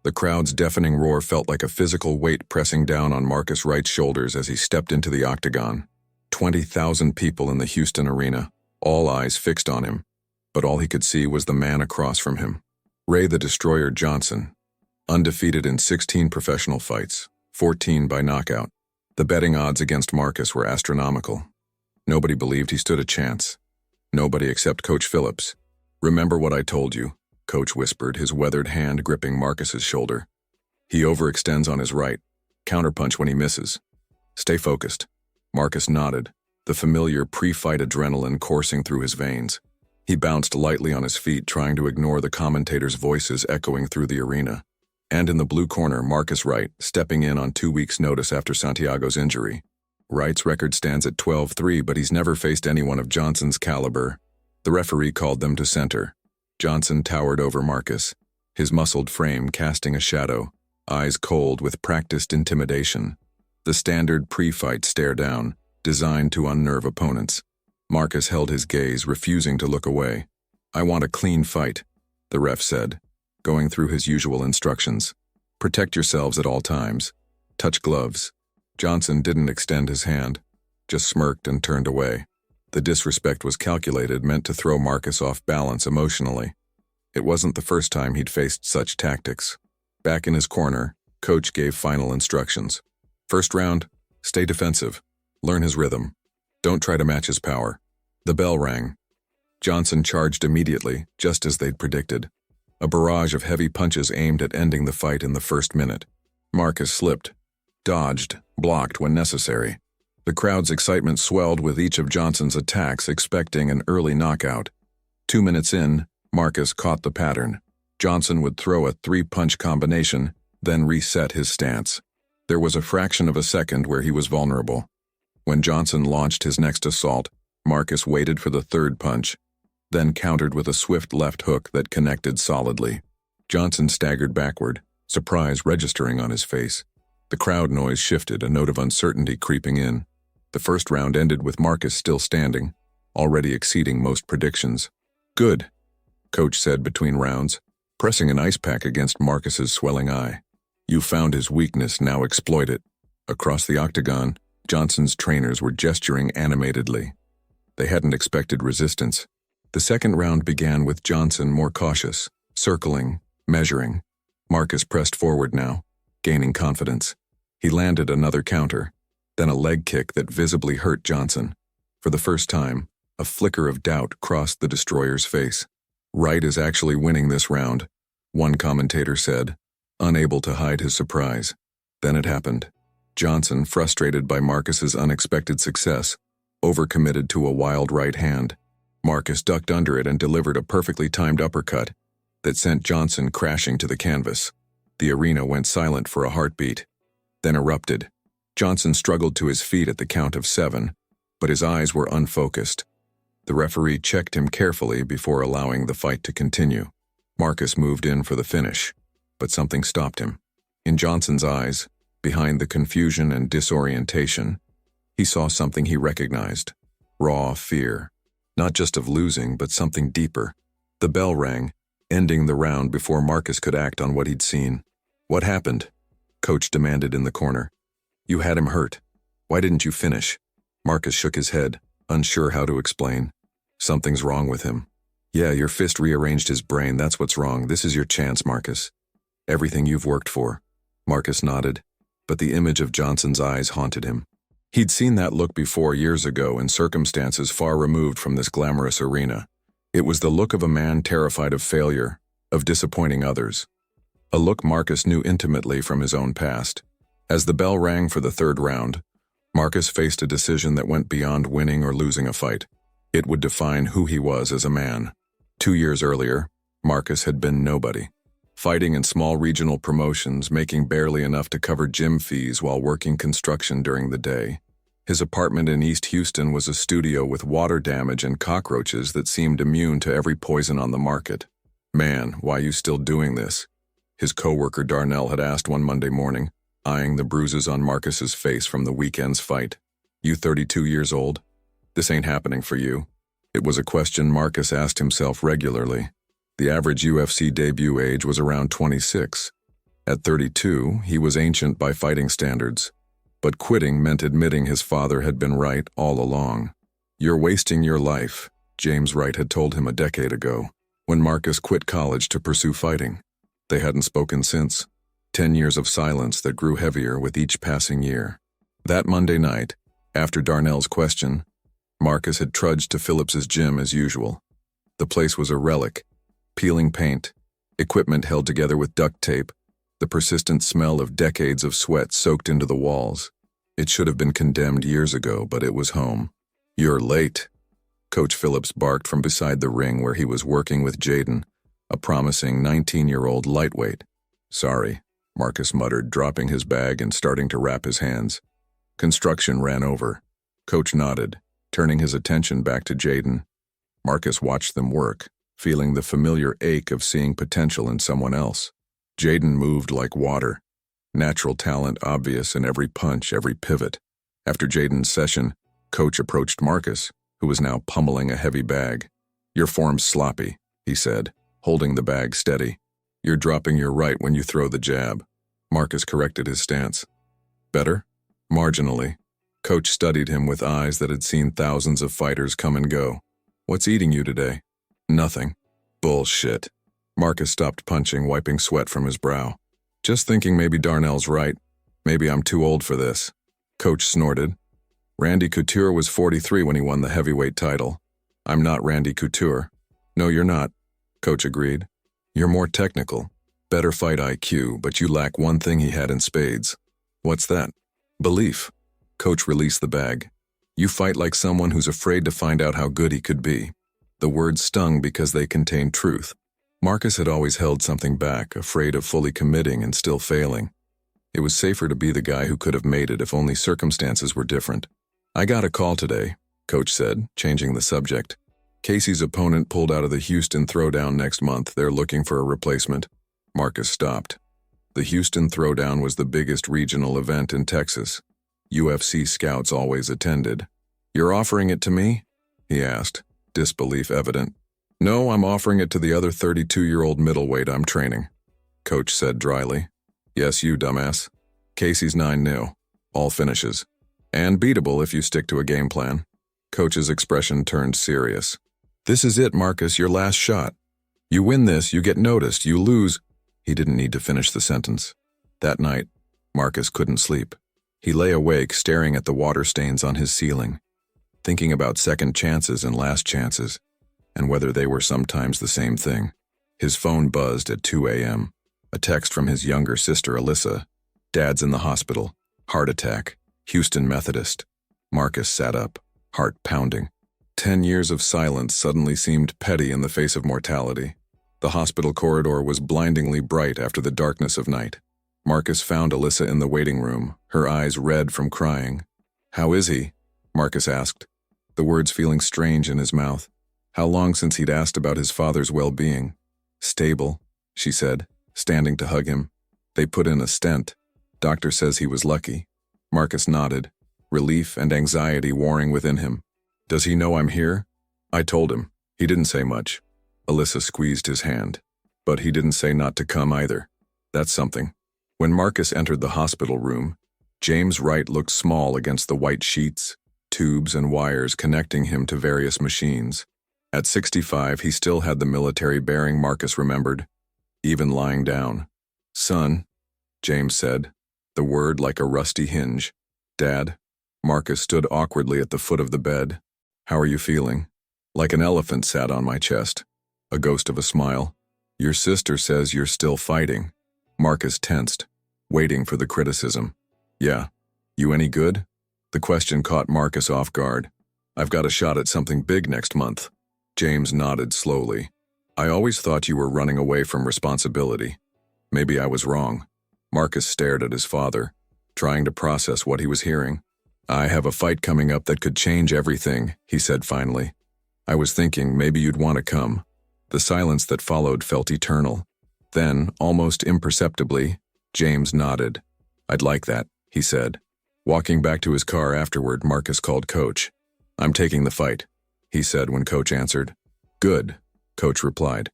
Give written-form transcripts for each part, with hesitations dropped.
The crowd's deafening roar felt like a physical weight pressing down on Marcus Wright's shoulders as he stepped into the octagon. 20,000 people in the Houston arena, all eyes fixed on him, but all he could see was the man across from him. Ray the Destroyer Johnson, undefeated in 16 professional fights, 14 by knockout. The betting odds against Marcus were astronomical. Nobody believed he stood a chance. Nobody except Coach Phillips. "Remember what I told you," Coach whispered, his weathered hand gripping Marcus's shoulder. "He overextends on his right. Counterpunch when he misses. Stay focused." Marcus nodded, the familiar pre-fight adrenaline coursing through his veins. He bounced lightly on his feet, trying to ignore the commentators' voices echoing through the arena. And in the blue corner, Marcus Wright, stepping in on 2 weeks' notice after Santiago's injury. Wright's record stands at 12-3, but he's never faced anyone of Johnson's caliber. The referee called them to center. Johnson towered over Marcus, his muscled frame casting a shadow, eyes cold with practiced intimidation. The standard pre-fight stare down, designed to unnerve opponents. Marcus held his gaze, refusing to look away. "I want a clean fight," the ref said, going through his usual instructions. "Protect yourselves at all times. Touch gloves." Johnson didn't extend his hand, just smirked and turned away. The disrespect was calculated, meant to throw Marcus off balance emotionally. It wasn't the first time he'd faced such tactics. Back in his corner, Coach gave final instructions. "First round, stay defensive. Learn his rhythm. Don't try to match his power." The bell rang. Johnson charged immediately, just as they'd predicted. A barrage of heavy punches aimed at ending the fight in the first minute. Marcus slipped, dodged, blocked when necessary. The crowd's excitement swelled with each of Johnson's attacks, expecting an early knockout. 2 minutes in, Marcus caught the pattern. Johnson would throw a 3-punch combination, then reset his stance. There was a fraction of a second where he was vulnerable. When Johnson launched his next assault, Marcus waited for the third punch, then countered with a swift left hook that connected solidly. Johnson staggered backward, surprise registering on his face. The crowd noise shifted, a note of uncertainty creeping in. The first round ended with Marcus still standing, already exceeding most predictions. "Good," Coach said between rounds, pressing an ice pack against Marcus's swelling eye. "You found his weakness, now exploit it." Across the octagon, Johnson's trainers were gesturing animatedly. They hadn't expected resistance. The second round began with Johnson more cautious, circling, measuring. Marcus pressed forward now, gaining confidence. He landed another counter, then a leg kick that visibly hurt Johnson. For the first time, a flicker of doubt crossed the Destroyer's face. "Wright is actually winning this round," one commentator said, unable to hide his surprise. Then it happened. Johnson, frustrated by Marcus's unexpected success, overcommitted to a wild right hand. Marcus ducked under it and delivered a perfectly timed uppercut that sent Johnson crashing to the canvas. The arena went silent for a heartbeat, then erupted. Johnson struggled to his feet at the count of 7, but his eyes were unfocused. The referee checked him carefully before allowing the fight to continue. Marcus moved in for the finish, but something stopped him. In Johnson's eyes, behind the confusion and disorientation, he saw something he recognized. Raw fear. Not just of losing, but something deeper. The bell rang, ending the round before Marcus could act on what he'd seen. "What happened?" Coach demanded in the corner. "You had him hurt. Why didn't you finish?" Marcus shook his head, unsure how to explain. "Something's wrong with him." "Yeah, your fist rearranged his brain, that's what's wrong. This is your chance, Marcus. Everything you've worked for." Marcus nodded, but the image of Johnson's eyes haunted him. He'd seen that look before years ago in circumstances far removed from this glamorous arena. It was the look of a man terrified of failure, of disappointing others. A look Marcus knew intimately from his own past. As the bell rang for the third round, Marcus faced a decision that went beyond winning or losing a fight. It would define who he was as a man. 2 years earlier, Marcus had been nobody. Fighting in small regional promotions, making barely enough to cover gym fees while working construction during the day. His apartment in East Houston was a studio with water damage and cockroaches that seemed immune to every poison on the market. "Man, why you still doing this?" his coworker Darnell had asked one Monday morning, eyeing the bruises on Marcus's face from the weekend's fight. "You 32 years old? This ain't happening for you." It was a question Marcus asked himself regularly. The average UFC debut age was around 26. At 32, he was ancient by fighting standards. But quitting meant admitting his father had been right all along. "You're wasting your life," James Wright had told him a decade ago, when Marcus quit college to pursue fighting. They hadn't spoken since. 10 years of silence that grew heavier with each passing year. That Monday night, after Darnell's question, Marcus had trudged to Phillips's gym as usual. The place was a relic. Peeling paint, equipment held together with duct tape, the persistent smell of decades of sweat soaked into the walls. It should have been condemned years ago, but it was home. "You're late," Coach Phillips barked from beside the ring where he was working with Jaden, a promising 19-year-old lightweight. "Sorry," Marcus muttered, dropping his bag and starting to wrap his hands. Construction ran over. Coach nodded, turning his attention back to Jaden. Marcus watched them work, feeling the familiar ache of seeing potential in someone else. Jaden moved like water, natural talent obvious in every punch, every pivot. After Jaden's session, Coach approached Marcus, who was now pummeling a heavy bag. "Your form's sloppy," he said, holding the bag steady. "You're dropping your right when you throw the jab." Marcus corrected his stance. "Better?" "Marginally." Coach studied him with eyes that had seen thousands of fighters come and go. "What's eating you today?" "Nothing." "Bullshit." Marcus stopped punching, wiping sweat from his brow. "Just thinking maybe Darnell's right. Maybe I'm too old for this." Coach snorted. "Randy Couture was 43 when he won the heavyweight title. I'm not Randy Couture." "No, you're not," Coach agreed. "You're more technical, better fight IQ, but you lack one thing he had in spades." "What's that?" "Belief." Coach released the bag. "You fight like someone who's afraid to find out how good he could be." The words stung because they contained truth. Marcus had always held something back, afraid of fully committing and still failing. It was safer to be the guy who could have made it if only circumstances were different. "I got a call today," Coach said, changing the subject. "Casey's opponent pulled out of the Houston Throwdown next month. They're looking for a replacement." Marcus stopped. The Houston Throwdown was the biggest regional event in Texas. UFC scouts always attended. "You're offering it to me?" he asked, disbelief evident. "No, I'm offering it to the other 32-year-old middleweight I'm training," Coach said dryly. "Yes, you dumbass. Casey's 9-0, all finishes. And beatable if you stick to a game plan." Coach's expression turned serious. "This is it, Marcus, your last shot. You win this, you get noticed. You lose—" He didn't need to finish the sentence. That night, Marcus couldn't sleep. He lay awake, staring at the water stains on his ceiling, thinking about second chances and last chances, and whether they were sometimes the same thing. His phone buzzed at 2 a.m. A text from his younger sister, Alyssa. "Dad's in the hospital. Heart attack. Houston Methodist." Marcus sat up, heart pounding. 10 years of silence suddenly seemed petty in the face of mortality. The hospital corridor was blindingly bright after the darkness of night. Marcus found Alyssa in the waiting room, her eyes red from crying. "How is he?" Marcus asked, the words feeling strange in his mouth. How long since he'd asked about his father's well-being. "Stable," she said, standing to hug him. "They put in a stent. Doctor says he was lucky." Marcus nodded, relief and anxiety warring within him. "Does he know I'm here?" "I told him. He didn't say much." Alyssa squeezed his hand. "But he didn't say not to come either. That's something." When Marcus entered the hospital room, James Wright looked small against the white sheets, tubes and wires connecting him to various machines. At 65, he still had the military bearing Marcus remembered, even lying down. "Son," James said, the word like a rusty hinge. "Dad." Marcus stood awkwardly at the foot of the bed. "How are you feeling?" "Like an elephant sat on my chest." A ghost of a smile. "Your sister says you're still fighting." Marcus tensed, waiting for the criticism. "Yeah. You any good?" The question caught Marcus off guard. "I've got a shot at something big next month." James nodded slowly. "I always thought you were running away from responsibility. Maybe I was wrong." Marcus stared at his father, trying to process what he was hearing. "I have a fight coming up that could change everything," he said finally. "I was thinking maybe you'd want to come." The silence that followed felt eternal. Then, almost imperceptibly, James nodded. "I'd like that," he said. Walking back to his car afterward, Marcus called Coach. "I'm taking the fight," he said when Coach answered. "Good," Coach replied.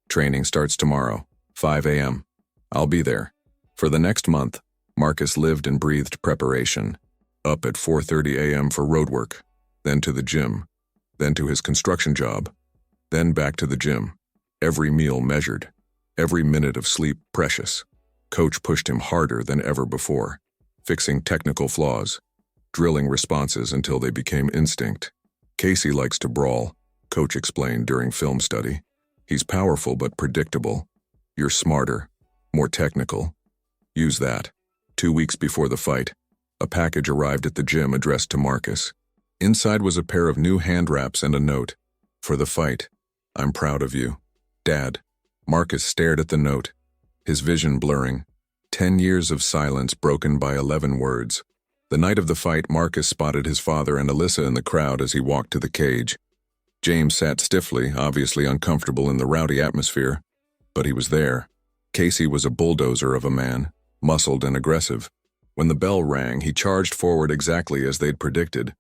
"Training starts tomorrow, 5 a.m. I'll be there." For the next month, Marcus lived and breathed preparation. Up at 4:30 a.m. for road work, then to the gym, then to his construction job, then back to the gym. Every meal measured, every minute of sleep precious. Coach pushed him harder than ever before, fixing technical flaws, drilling responses until they became instinct. Casey likes to brawl, Coach explained during film study. He's powerful but predictable. You're smarter, more technical. Use that. 2 weeks before the fight, a package arrived at the gym addressed to Marcus. Inside was a pair of new hand wraps and a note. For the fight, I'm proud of you. Dad. Marcus stared at the note, his vision blurring. 10 years of silence broken by 11 words. The night of the fight, Marcus spotted his father and Alyssa in the crowd as he walked to the cage. James sat stiffly, obviously uncomfortable in the rowdy atmosphere, but he was there. Casey was a bulldozer of a man, muscled and aggressive. When the bell rang, he charged forward exactly as they'd predicted,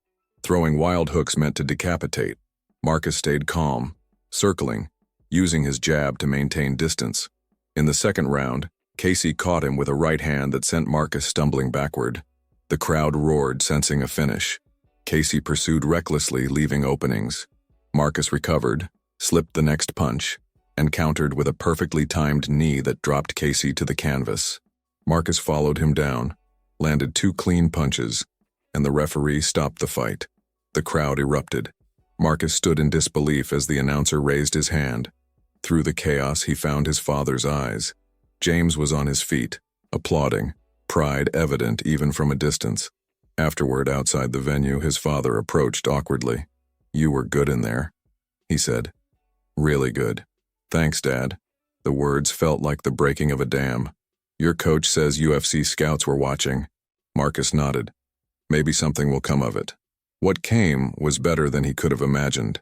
throwing wild hooks meant to decapitate. Marcus stayed calm, circling, using his jab to maintain distance. In the second round, Casey caught him with a right hand that sent Marcus stumbling backward. The crowd roared, sensing a finish. Casey pursued recklessly, leaving openings. Marcus recovered, slipped the next punch, and countered with a perfectly timed knee that dropped Casey to the canvas. Marcus followed him down, landed 2 clean punches, and the referee stopped the fight. The crowd erupted. Marcus stood in disbelief as the announcer raised his hand. Through the chaos, he found his father's eyes. James was on his feet, applauding, pride evident even from a distance. Afterward, outside the venue, his father approached awkwardly. You were good in there, he said. Really good. Thanks, Dad. The words felt like the breaking of a dam. Your coach says UFC scouts were watching. Marcus nodded. Maybe something will come of it. What came was better than he could have imagined.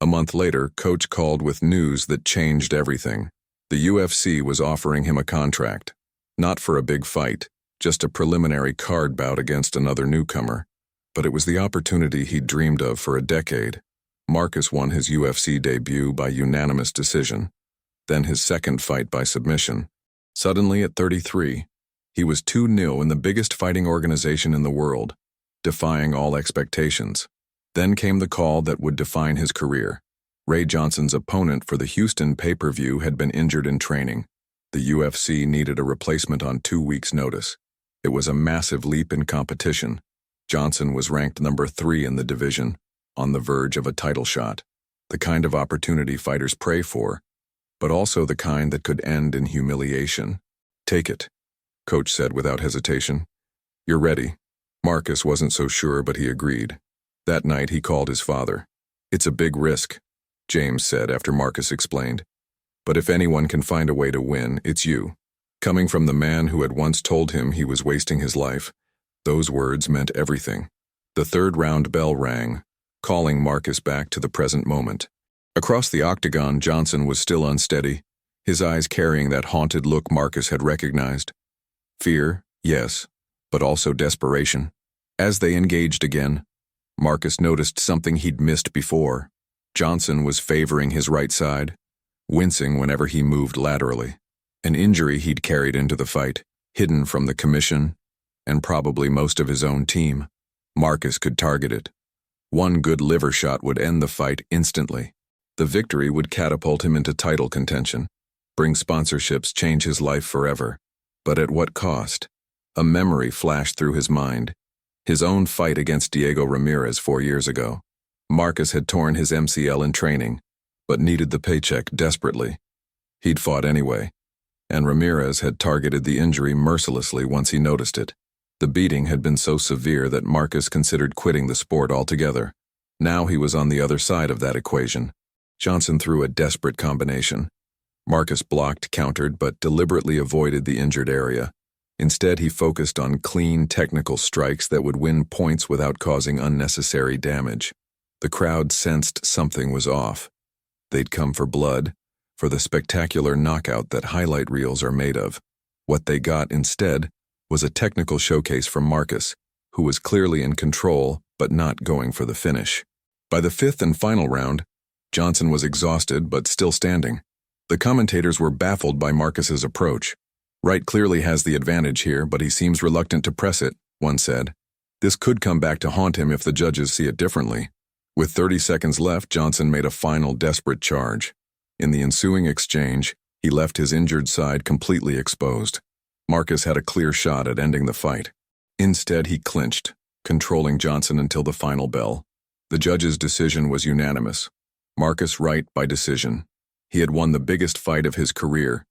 A month later, Coach called with news that changed everything. The UFC was offering him a contract. Not for a big fight, just a preliminary card bout against another newcomer. But it was the opportunity he'd dreamed of for a decade. Marcus won his UFC debut by unanimous decision, then his second fight by submission. Suddenly, at 33, he was 2-0 in the biggest fighting organization in the world, defying all expectations. Then came the call that would define his career. Ray Johnson's opponent for the Houston pay-per-view had been injured in training. The UFC needed a replacement on 2 weeks' notice. It was a massive leap in competition. Johnson was ranked number 3 in the division, on the verge of a title shot. The kind of opportunity fighters pray for, but also the kind that could end in humiliation. Take it, Coach said without hesitation. You're ready. Marcus wasn't so sure, but he agreed. That night he called his father. It's a big risk, James said after Marcus explained. But if anyone can find a way to win, it's you. Coming from the man who had once told him he was wasting his life, those words meant everything. The 3rd round bell rang, calling Marcus back to the present moment. Across the octagon, Johnson was still unsteady, his eyes carrying that haunted look Marcus had recognized. Fear, yes, but also desperation. As they engaged again, Marcus noticed something he'd missed before. Johnson was favoring his right side, wincing whenever he moved laterally. An injury he'd carried into the fight, hidden from the commission, and probably most of his own team. Marcus could target it. One good liver shot would end the fight instantly. The victory would catapult him into title contention, bring sponsorships, change his life forever. But at what cost? A memory flashed through his mind. His own fight against Diego Ramirez 4 years ago. Marcus had torn his MCL in training, but needed the paycheck desperately. He'd fought anyway, and Ramirez had targeted the injury mercilessly once he noticed it. The beating had been so severe that Marcus considered quitting the sport altogether. Now he was on the other side of that equation. Johnson threw a desperate combination. Marcus blocked, countered, but deliberately avoided the injured area. Instead, he focused on clean, technical strikes that would win points without causing unnecessary damage. The crowd sensed something was off. They'd come for blood, for the spectacular knockout that highlight reels are made of. What they got instead was a technical showcase from Marcus, who was clearly in control but not going for the finish. By the 5th and final round, Johnson was exhausted but still standing. The commentators were baffled by Marcus's approach. Wright clearly has the advantage here, but he seems reluctant to press it, one said. This could come back to haunt him if the judges see it differently. With 30 seconds left, Johnson made a final desperate charge. In the ensuing exchange, he left his injured side completely exposed. Marcus had a clear shot at ending the fight. Instead, he clinched, controlling Johnson until the final bell. The judge's decision was unanimous. Marcus Wright by decision. He had won the biggest fight of his career,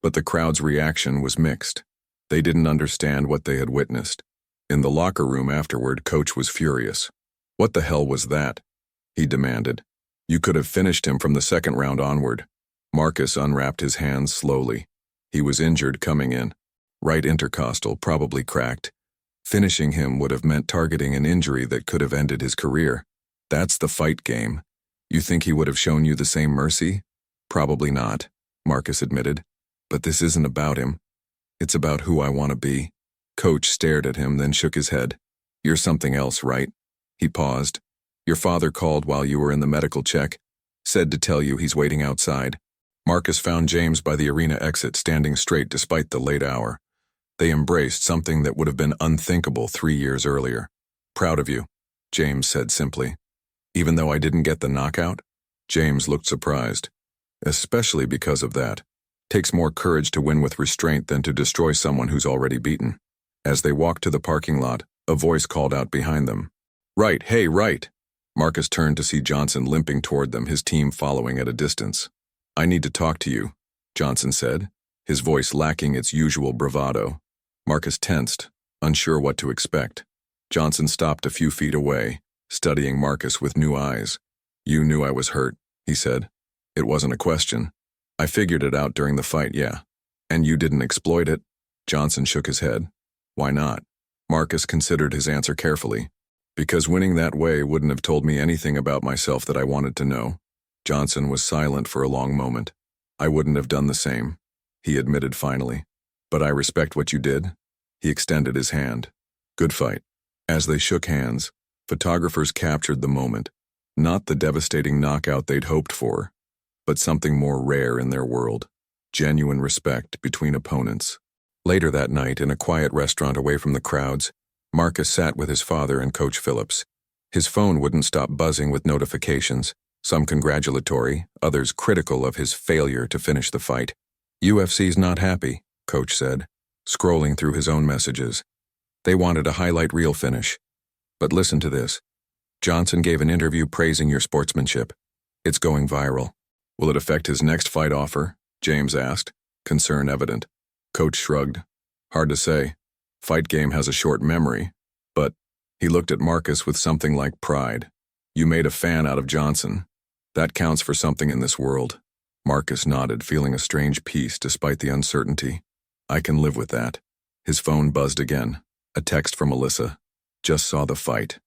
but the crowd's reaction was mixed. They didn't understand what they had witnessed. In the locker room afterward, Coach was furious. What the hell was that? He demanded. You could have finished him from the second round onward. Marcus unwrapped his hands slowly. He was injured coming in. Right intercostal, probably cracked. Finishing him would have meant targeting an injury that could have ended his career. That's the fight game. You think he would have shown you the same mercy? Probably not, Marcus admitted. But this isn't about him. It's about who I want to be. Coach stared at him, then shook his head. You're something else, right? He paused. Your father called while you were in the medical check. Said to tell you he's waiting outside. Marcus found James by the arena exit, standing straight despite the late hour. They embraced, something that would have been unthinkable 3 years earlier. Proud of you, James said simply. Even though I didn't get the knockout? James looked surprised. Especially because of that. Takes more courage to win with restraint than to destroy someone who's already beaten. As they walked to the parking lot, a voice called out behind them. Right, hey, right. Marcus turned to see Johnson limping toward them, his team following at a distance. I need to talk to you, Johnson said, his voice lacking its usual bravado. Marcus tensed, unsure what to expect. Johnson stopped a few feet away, studying Marcus with new eyes. You knew I was hurt, he said. It wasn't a question. I figured it out during the fight, yeah. And you didn't exploit it? Johnson shook his head. Why not? Marcus considered his answer carefully. Because winning that way wouldn't have told me anything about myself that I wanted to know. Johnson was silent for a long moment. I wouldn't have done the same, he admitted finally. But I respect what you did. He extended his hand. Good fight. As they shook hands, photographers captured the moment. Not the devastating knockout they'd hoped for, but something more rare in their world. Genuine respect between opponents. Later that night, in a quiet restaurant away from the crowds, Marcus sat with his father and Coach Phillips. His phone wouldn't stop buzzing with notifications, some congratulatory, others critical of his failure to finish the fight. UFC's not happy, Coach said, scrolling through his own messages. They wanted a highlight reel finish. But listen to this. Johnson gave an interview praising your sportsmanship. It's going viral. Will it affect his next fight offer? James asked, concern evident. Coach shrugged. Hard to say. Fight game has a short memory. But he looked at Marcus with something like pride. You made a fan out of Johnson. That counts for something in this world. Marcus nodded, feeling a strange peace despite the uncertainty. I can live with that. His phone buzzed again. A text from Alyssa. Just saw the fight.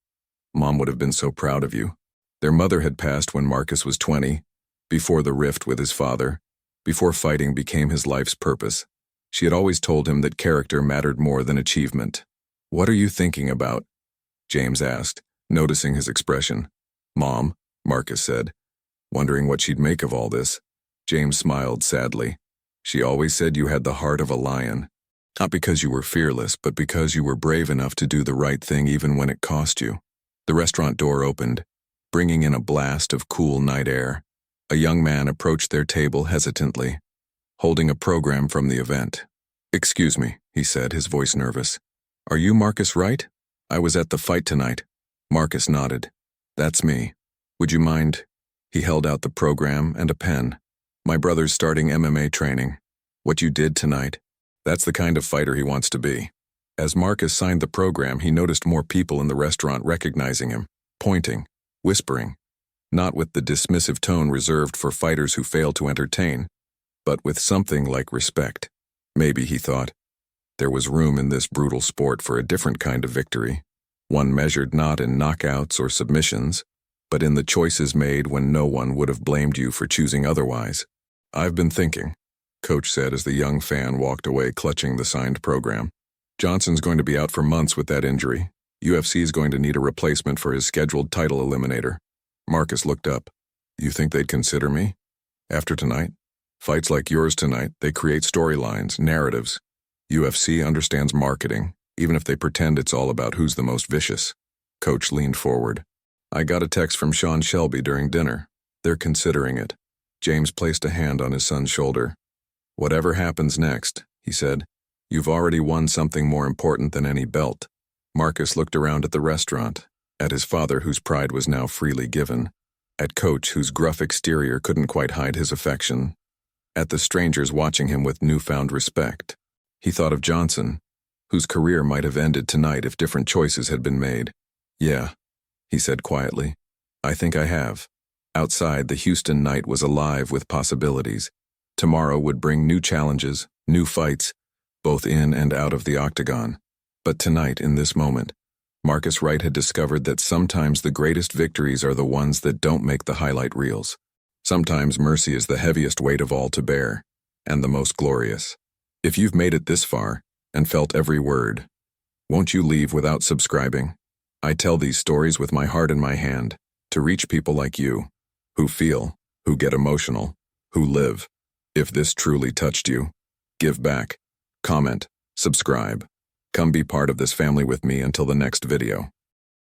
Mom would have been so proud of you. Their mother had passed when Marcus was 20, before the rift with his father, before fighting became his life's purpose. She had always told him that character mattered more than achievement. What are you thinking about? James asked, noticing his expression. Mom, Marcus said, wondering what she'd make of all this. James smiled sadly. She always said you had the heart of a lion. Not because you were fearless, but because you were brave enough to do the right thing even when it cost you. The restaurant door opened, bringing in a blast of cool night air. A young man approached their table hesitantly, holding a program from the event. Excuse me, he said, his voice nervous. Are you Marcus Wright? I was at the fight tonight. Marcus nodded. That's me. Would you mind? He held out the program and a pen. My brother's starting MMA training. What you did tonight. That's the kind of fighter he wants to be. As Marcus signed the program, he noticed more people in the restaurant recognizing him, pointing, whispering, not with the dismissive tone reserved for fighters who fail to entertain, but with something like respect. Maybe, he thought, there was room in this brutal sport for a different kind of victory, one measured not in knockouts or submissions, but in the choices made when no one would have blamed you for choosing otherwise. I've been thinking, Coach said as the young fan walked away clutching the signed program. Johnson's going to be out for months with that injury. UFC is going to need a replacement for his scheduled title eliminator. Marcus looked up. You think they'd consider me? After tonight? Fights like yours tonight, they create storylines, narratives. UFC understands marketing, even if they pretend it's all about who's the most vicious. Coach leaned forward. I got a text from Sean Shelby during dinner. They're considering it. James placed a hand on his son's shoulder. Whatever happens next, he said, you've already won something more important than any belt. Marcus looked around at the restaurant, at his father whose pride was now freely given, at Coach whose gruff exterior couldn't quite hide his affection, at the strangers watching him with newfound respect. He thought of Johnson, whose career might have ended tonight if different choices had been made. Yeah, he said quietly. I think I have. Outside, the Houston night was alive with possibilities. Tomorrow would bring new challenges, new fights, both in and out of the octagon. But tonight, in this moment, Marcus Wright had discovered that sometimes the greatest victories are the ones that don't make the highlight reels. Sometimes mercy is the heaviest weight of all to bear, and the most glorious. If you've made it this far, and felt every word, won't you leave without subscribing? I tell these stories with my heart in my hand, to reach people like you, who feel, who get emotional, who live. If this truly touched you, give back, comment, subscribe. Come be part of this family with me until the next video.